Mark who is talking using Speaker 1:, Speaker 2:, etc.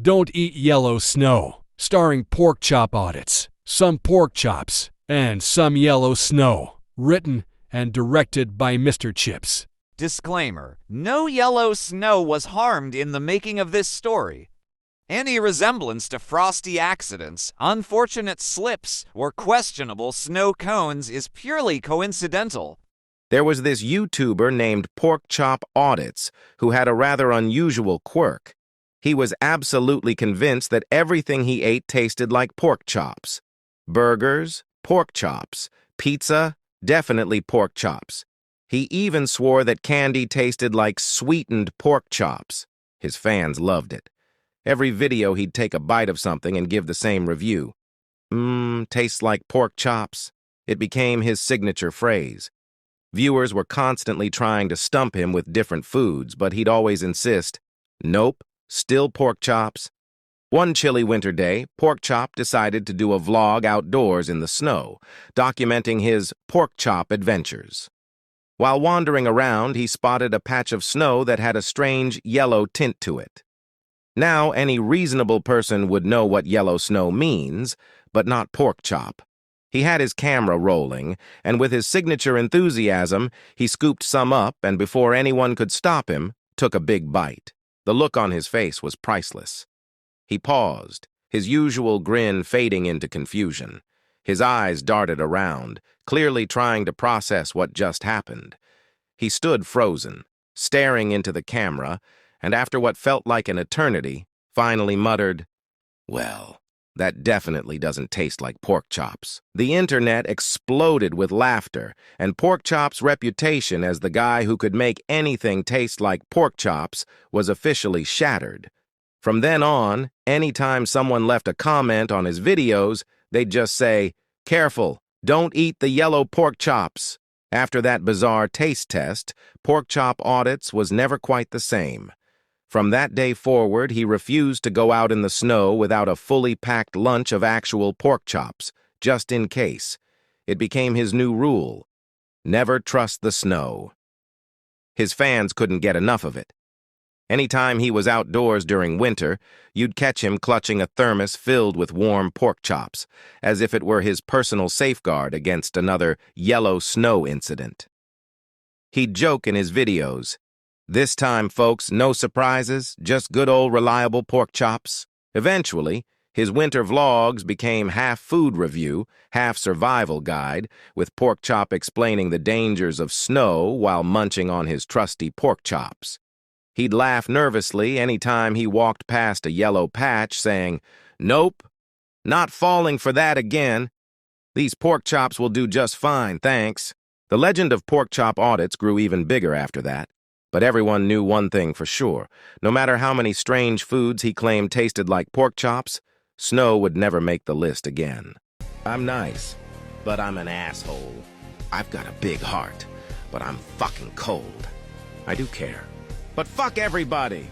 Speaker 1: Don't Eat Yellow Snow, starring pork chop audits, some pork chops, and some yellow snow. Written and directed by Mr. Chips.
Speaker 2: Disclaimer: no yellow snow was harmed in the making of this story. Any resemblance to frosty accidents, unfortunate slips, or questionable snow cones is purely coincidental.
Speaker 3: There was this YouTuber named Pork Chop Audits who had a rather unusual quirk. He was absolutely convinced that everything he ate tasted like pork chops. Burgers, pork chops. Pizza, definitely pork chops. He even swore that candy tasted like sweetened pork chops. His fans loved it. Every video he'd take a bite of something and give the same review. Tastes like pork chops. It became his signature phrase. Viewers were constantly trying to stump him with different foods, but he'd always insist, nope, still pork chops. One chilly winter day, Pork Chop decided to do a vlog outdoors in the snow, documenting his pork chop adventures. While wandering around, he spotted a patch of snow that had a strange yellow tint to it. Now, any reasonable person would know what yellow snow means, but not Pork Chop. He had his camera rolling, and with his signature enthusiasm, he scooped some up and before anyone could stop him, took a big bite. The look on his face was priceless. He paused, his usual grin fading into confusion. His eyes darted around, clearly trying to process what just happened. He stood frozen, staring into the camera, and after what felt like an eternity, finally muttered, "Well, that definitely doesn't taste like pork chops." The internet exploded with laughter, and Pork Chop's reputation as the guy who could make anything taste like pork chops was officially shattered. From then on, anytime someone left a comment on his videos, they'd just say, "Careful, don't eat the yellow pork chops." After that bizarre taste test, Pork Chop Audits was never quite the same. From that day forward, he refused to go out in the snow without a fully packed lunch of actual pork chops, just in case. It became his new rule: never trust the snow. His fans couldn't get enough of it. Anytime he was outdoors during winter, you'd catch him clutching a thermos filled with warm pork chops, as if it were his personal safeguard against another yellow snow incident. He'd joke in his videos, "This time, folks, no surprises, just good old reliable pork chops." Eventually, his winter vlogs became half food review, half survival guide, with Pork Chop explaining the dangers of snow while munching on his trusty pork chops. He'd laugh nervously any time he walked past a yellow patch, saying, "Nope, not falling for that again. These pork chops will do just fine, thanks." The legend of Pork Chop Audits grew even bigger after that. But everyone knew one thing for sure. No matter how many strange foods he claimed tasted like pork chops, snow would never make the list again. I'm nice, but I'm an asshole. I've got a big heart, but I'm fucking cold. I do care. But fuck everybody!